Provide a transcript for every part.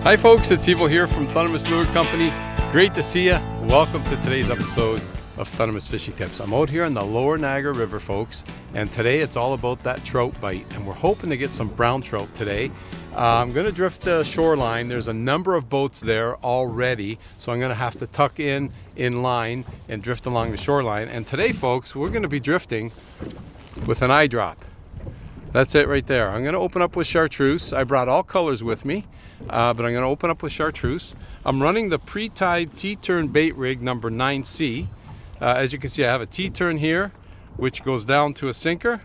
Hi folks, it's Evo here from Thundermist Lure Company. Great to see you. Welcome to today's episode of Thundermist Fishing Tips. I'm out here on the lower Niagara River, folks, and today it's all about that trout bite, and we're hoping to get some brown trout today. I'm going to drift the shoreline. There's a number of boats there already, so I'm going to have to tuck in line and drift along the shoreline. And today, folks, we're going to be drifting with an eye-drop. That's it right there. I'm going to open up with chartreuse. I brought all colors with me, but I'm going to open up with chartreuse. I'm running the pre-tied T-turn bait rig number 9C. As you can see, I have a T-turn here, which goes down to a sinker,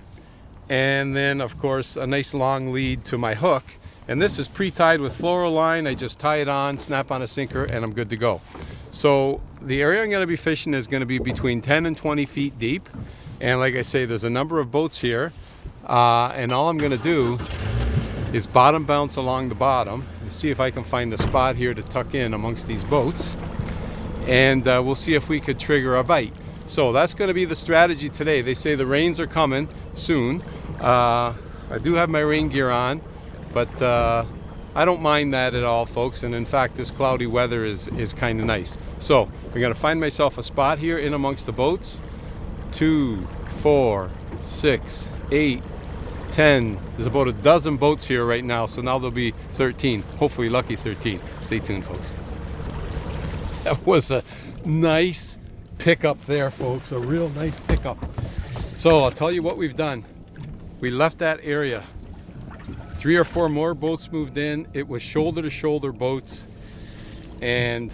and then, of course, a nice long lead to my hook. And this is pre-tied with fluoro line. I just tie it on, snap on a sinker, and I'm good to go. So the area I'm going to be fishing is going to be between 10 and 20 feet deep. And like I say, there's a number of boats here. And all I'm going to do is bottom bounce along the bottom and see if I can find the spot here to tuck in amongst these boats. And we'll see if we could trigger a bite. So that's going to be the strategy today. They say the rains are coming soon. I do have my rain gear on, but I don't mind that at all, folks. And in fact, this cloudy weather is kind of nice. So I'm going to find myself a spot here in amongst the boats. 2, 4, 6, 8, 10. There's about a dozen boats here right now, so now there'll be 13. Hopefully lucky 13. Stay tuned, folks. That was a nice pickup there, folks. A real nice pickup. So I'll tell you what we've done. We left that area. 3 or 4 more boats moved in. It was shoulder to shoulder boats and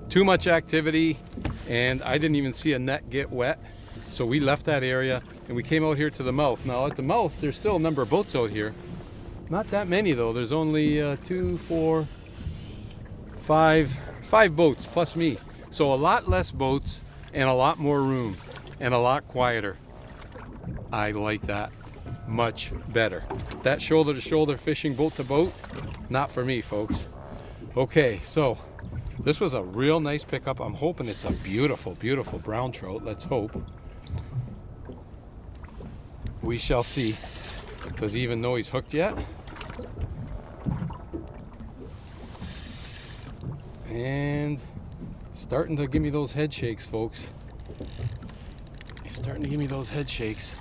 too much activity, and I didn't even see a net get wet. So we left that area and we came out here to the mouth. Now at the mouth, there's still a number of boats out here. Not that many though. There's only 2, 4, 5 boats plus me. So a lot less boats and a lot more room and a lot quieter. I like that much better. That shoulder to shoulder fishing boat to boat, not for me, folks. Okay, so this was a real nice pickup. I'm hoping it's a beautiful, beautiful brown trout. Let's hope. We shall see. Does he even know he's hooked yet? And starting to give me those head shakes, folks. He's starting to give me those head shakes.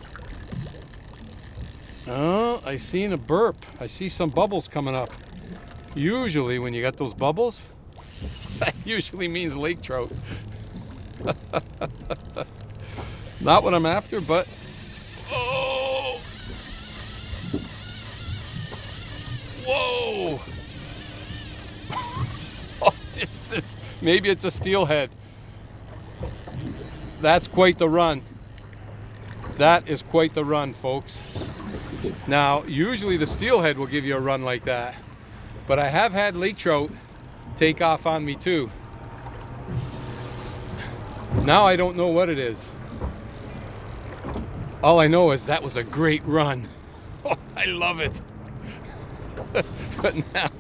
Oh, I seen a burp. I see some bubbles coming up. Usually when you got those bubbles, that usually means lake trout. Not what I'm after, but oh! Whoa! Oh, maybe it's a steelhead. That's quite the run. That is quite the run, folks. Now, usually the steelhead will give you a run like that, but I have had lake trout take off on me too. Now I don't know what it is. All I know is that was a great run. Oh, I love it. But now,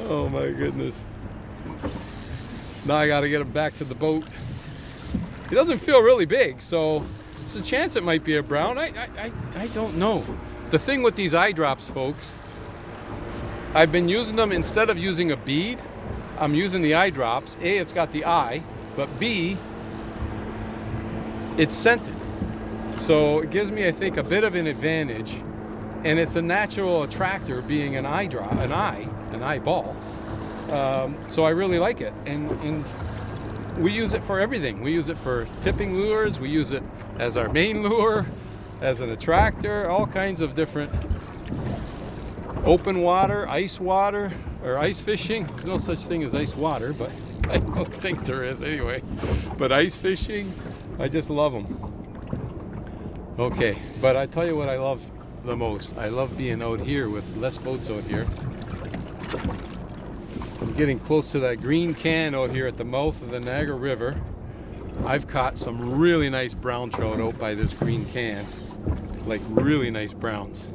oh my goodness. Now I gotta get him back to the boat. He doesn't feel really big, so there's a chance it might be a brown. I don't know. The thing with these eye drops, folks, I've been using them instead of using a bead. I'm using the eye drops. A, it's got the eye, but B, it's scented. So it gives me, I think, a bit of an advantage, and it's a natural attractor being an eye drop, an eyeball. So I really like it, and we use it for everything. We use it for tipping lures. We use it as our main lure, as an attractor, all kinds of different open water, or ice fishing. There's no such thing as ice water, but I don't think there is anyway. But ice fishing, I just love them. Okay, but I tell you what I love the most. I love being out here with less boats out here. I'm getting close to that green can out here at the mouth of the Niagara River. I've caught some really nice brown trout out by this green can. Like really nice browns.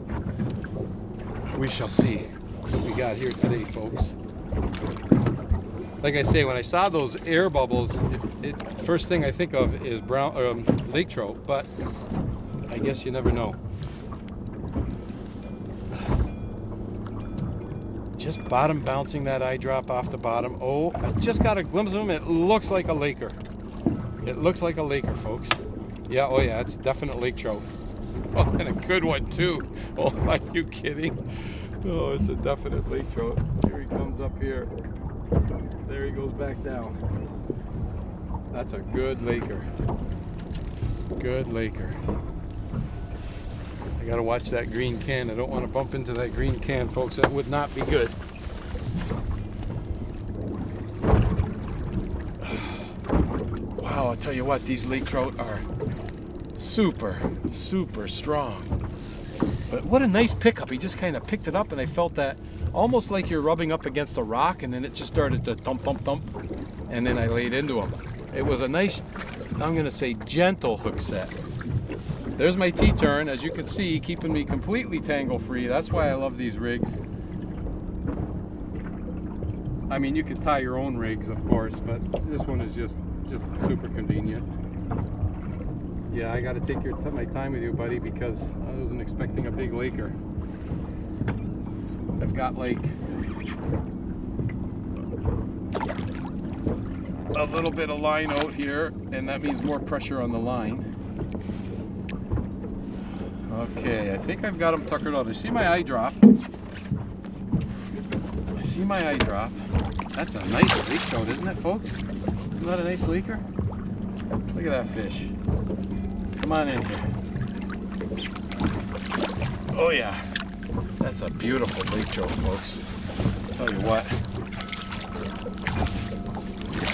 We shall see what we got here today, folks. Like I say, when I saw those air bubbles, first thing I think of is brown lake trout, but I guess you never know. just bottom bouncing that eye drop off the bottom. Oh, I just got a glimpse of him. It looks like a laker. It looks like a laker, folks. Yeah, oh yeah, it's a definite lake trout. Oh, and a good one too. Oh, are you kidding? Oh, it's a definite lake trout. Here he comes up here. There he goes back down. That's a good laker. Good laker. I gotta watch that green can. I don't want to bump into that green can, folks. That would not be good. Wow, I'll tell you what, these lake trout are super, super strong. But what a nice pickup. He just kind of picked it up, and I felt that almost like you're rubbing up against a rock, and then it just started to thump, thump, thump, and then I laid into him. It was a nice, I'm gonna say, gentle hook set. There's my T-turn, as you can see, keeping me completely tangle free. That's why I love these rigs. I mean, you could tie your own rigs, of course, but this one is just super convenient. Yeah, I got to take my time with you, buddy, because I wasn't expecting a big laker. I've got like a little bit of line out here, and that means more pressure on the line. Okay, I think I've got them tuckered out. I see my eye drop. I see my eye drop. That's a nice lake trout, isn't it, folks? Isn't that a nice laker? Look at that fish. Come on in here. Oh yeah, that's a beautiful lake trout, folks. I'll tell you what.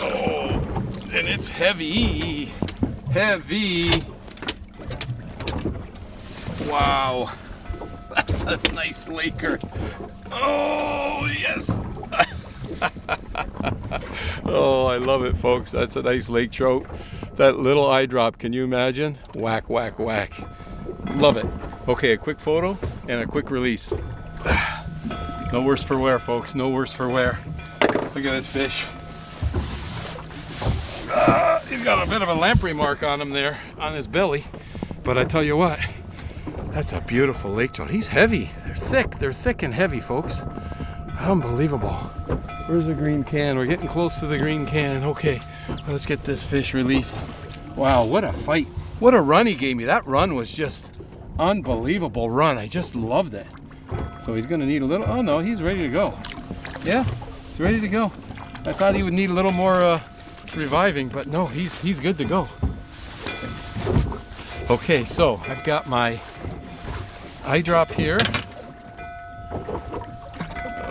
Oh, and it's heavy, heavy. Wow, that's a nice laker. Oh yes. Oh, I love it, folks. That's a nice lake trout. That little eye drop, can you imagine? Whack, whack, whack. Love it. Okay, a quick photo and a quick release. No worse for wear, folks. No worse for wear. Look at this fish. He's got a bit of a lamprey mark on him there, on his belly. But I tell you what, that's a beautiful lake trout. He's heavy. They're thick. They're thick and heavy, folks. Unbelievable. Where's the green can? We're getting close to the green can. Okay, let's get this fish released. Wow, what a fight. What a run he gave me. That run was just unbelievable run. I just loved it. So he's gonna need a little, oh no, he's ready to go. Yeah, he's ready to go. I thought he would need a little more reviving, but no, he's good to go. Okay, so I've got my eye drop here.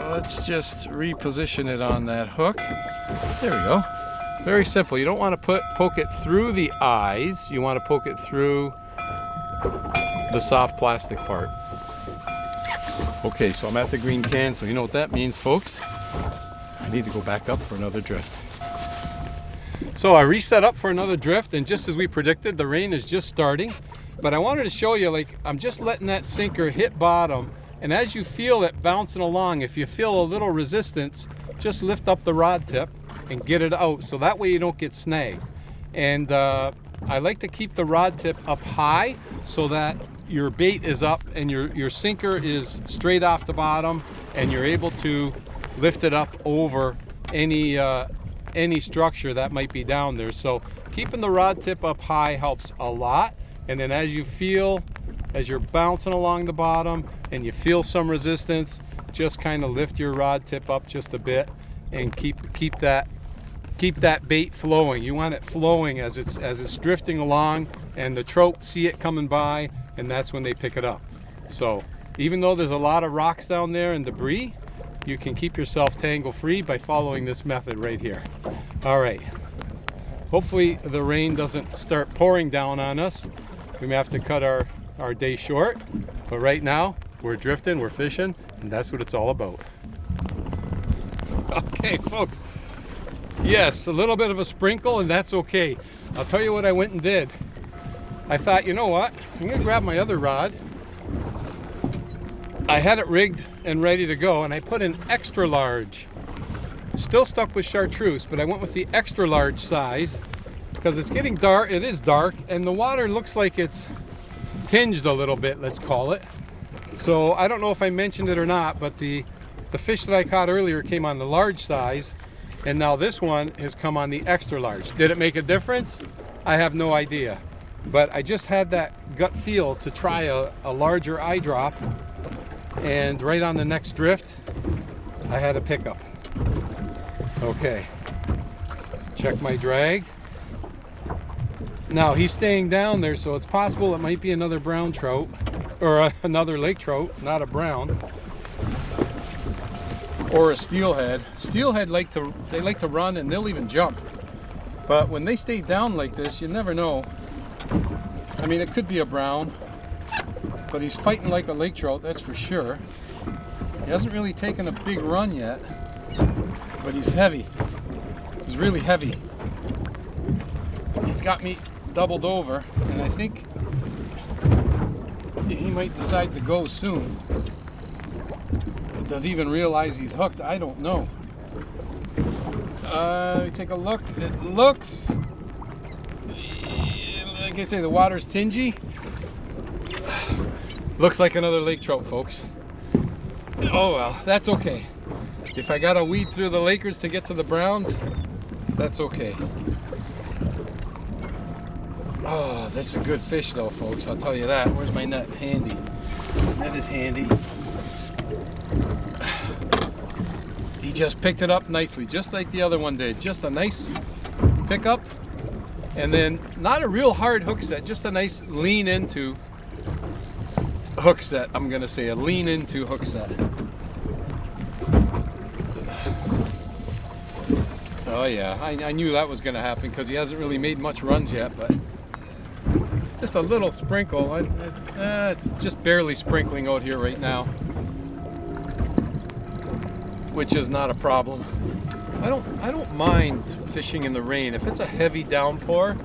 Let's just reposition it on that hook. There we go. Very simple. You don't want to poke it through the eyes. You want to poke it through the soft plastic part. Okay, so I'm at the green can, so you know what that means, folks. I need to go back up for another drift. So I reset up for another drift, and just as we predicted, the rain is just starting. But I wanted to show you, like, I'm just letting that sinker hit bottom. And as you feel it bouncing along, if you feel a little resistance, just lift up the rod tip and get it out, so that way you don't get snagged. And I like to keep the rod tip up high so that your bait is up and your sinker is straight off the bottom, and you're able to lift it up over any structure that might be down there. So keeping the rod tip up high helps a lot. And then as you feel, as you're bouncing along the bottom and you feel some resistance, just kind of lift your rod tip up just a bit and keep that bait flowing. You want it flowing as it's drifting along, and the trout see it coming by, and that's when they pick it up. So even though there's a lot of rocks down there and debris, you can keep yourself tangle free by following this method right here. All right, hopefully the rain doesn't start pouring down on us. We may have to cut our day short, but right now we're drifting, we're fishing, and that's what it's all about. Okay, folks. Yes, a little bit of a sprinkle, and that's okay. I'll tell you what I went and did. I thought, you know what? I'm gonna grab my other rod. I had it rigged and ready to go, and I put an extra large. Still stuck with chartreuse, but I went with the extra large size because it's getting dark. It is dark, and the water looks like it's tinged a little bit, let's call it. So I don't know if I mentioned it or not, but the the fish that I caught earlier came on the large size, and now this one has come on the extra large. Did it make a difference? I have no idea. But I just had that gut feel to try a larger eye-drop, and right on the next drift, I had a pickup. Okay, check my drag. Now he's staying down there, so it's possible it might be another brown trout, or another lake trout, not a brown, or a steelhead. Steelhead like to run, and they'll even jump. But when they stay down like this, you never know. I mean, it could be a brown, but he's fighting like a lake trout, that's for sure. He hasn't really taken a big run yet, but he's heavy. He's really heavy. He's got me doubled over, and I think he might decide to go soon. Does he even realize he's hooked? I don't know. Let me take a look. It looks, like I say, the water's tingy. Looks like another lake trout, folks. Oh well, that's okay. If I gotta weed through the Lakers to get to the Browns, that's okay. Oh, this is a good fish though, folks, I'll tell you that. Where's my net? Handy. Net is handy. He just picked it up nicely, just like the other one did. Just a nice pickup, and then not a real hard hook set, just a nice lean into hook set. I'm gonna say a lean into hook set. Oh yeah, I knew that was gonna happen because he hasn't really made much runs yet, but just a little sprinkle. It's just barely sprinkling out here right now, which is not a problem. I don't mind fishing in the rain. If it's a heavy downpour,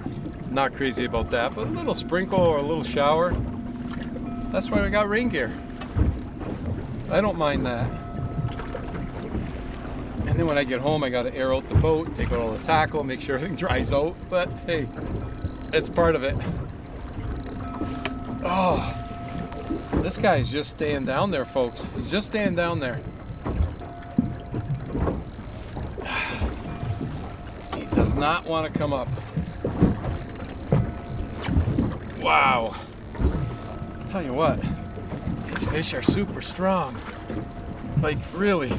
not crazy about that, but a little sprinkle or a little shower, that's why we got rain gear. I don't mind that. And then when I get home, I got to air out the boat, take out all the tackle, make sure everything dries out, but hey, it's part of it. Oh, this guy's just staying down there, folks. He's just staying down there. He does not want to come up. Wow. I'll tell you what, these fish are super strong. Like, really.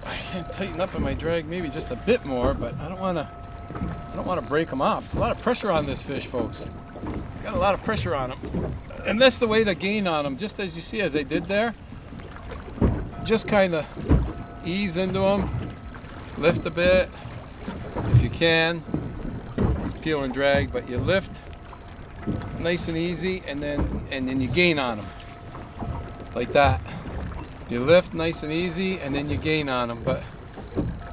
I can tighten up in my drag maybe just a bit more, but I don't want to break them off. There's a lot of pressure on this fish, folks. Got a lot of pressure on him. And that's the way to gain on him, just as you see, as I did there. Just kind of ease into him, lift a bit if you can. It's peel and drag, but you lift nice and easy, and then you gain on him like that. You lift nice and easy, and then you gain on him. But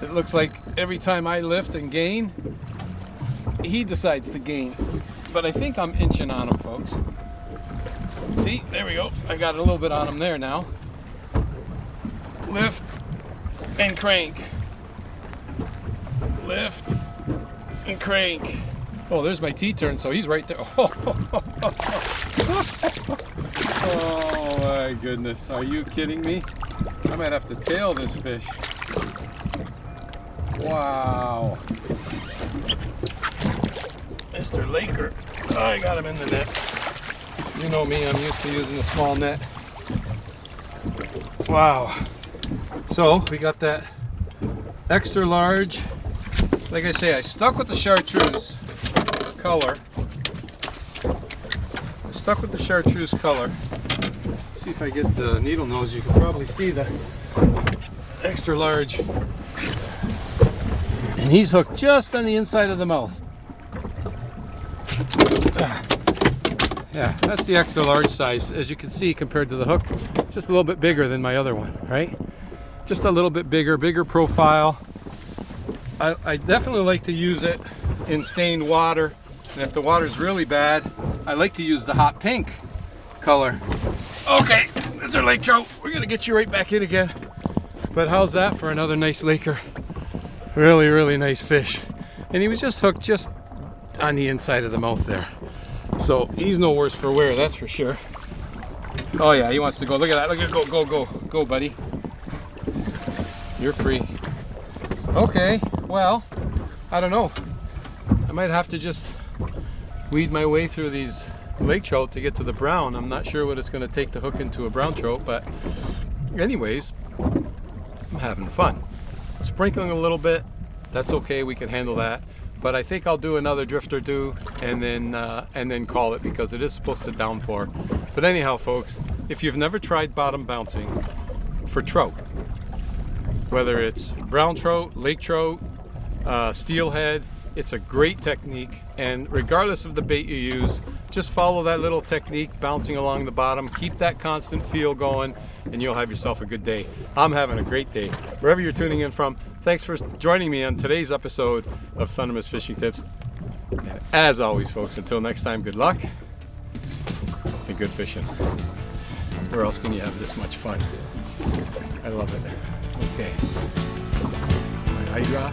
it looks like every time I lift and gain, he decides to gain. But I think I'm inching on him, folks. See, there we go. I got a little bit on him there now. Lift and crank. Lift and crank. Oh, there's my T-turn, so he's right there. Oh my goodness, are you kidding me? I might have to tail this fish. Wow. Mr. Laker. Oh, I got him in the net. You know me, I'm used to using a small net. Wow. So we got that extra large. Like I say, I stuck with the chartreuse color. See if I get the needle nose, you can probably see the extra large. And he's hooked just on the inside of the mouth. Yeah, that's the extra large size, as you can see, compared to the hook. Just a little bit bigger than my other one, right? Just a little bit bigger profile. I definitely like to use it in stained water, and if the water's really bad, I like to use the hot pink color. Okay, Mr. Lake Trout, we're gonna get you right back in again. But how's that for another nice Laker? Really, really nice fish. And he was just hooked just on the inside of the mouth there. So he's no worse for wear, that's for sure. Oh yeah, he wants to go. Look at that. Look at it. Go, buddy. You're free. Okay, well, I don't know. I might have to just weed my way through these lake trout to get to the brown. I'm not sure what it's going to take to hook into a brown trout, but anyways, I'm having fun. Sprinkling a little bit, that's okay, we can handle that. But I think I'll do another drift or two and then call it, because it is supposed to downpour. But anyhow, folks, if you've never tried bottom bouncing for trout, whether it's brown trout, lake trout, steelhead, it's a great technique. And regardless of the bait you use, just follow that little technique, bouncing along the bottom. Keep that constant feel going, and you'll have yourself a good day. I'm having a great day. Wherever you're tuning in from, thanks for joining me on today's episode of Thundermist Fishing Tips. And as always, folks, until next time, good luck and good fishing. Where else can you have this much fun? I love it. Okay. My eye drop.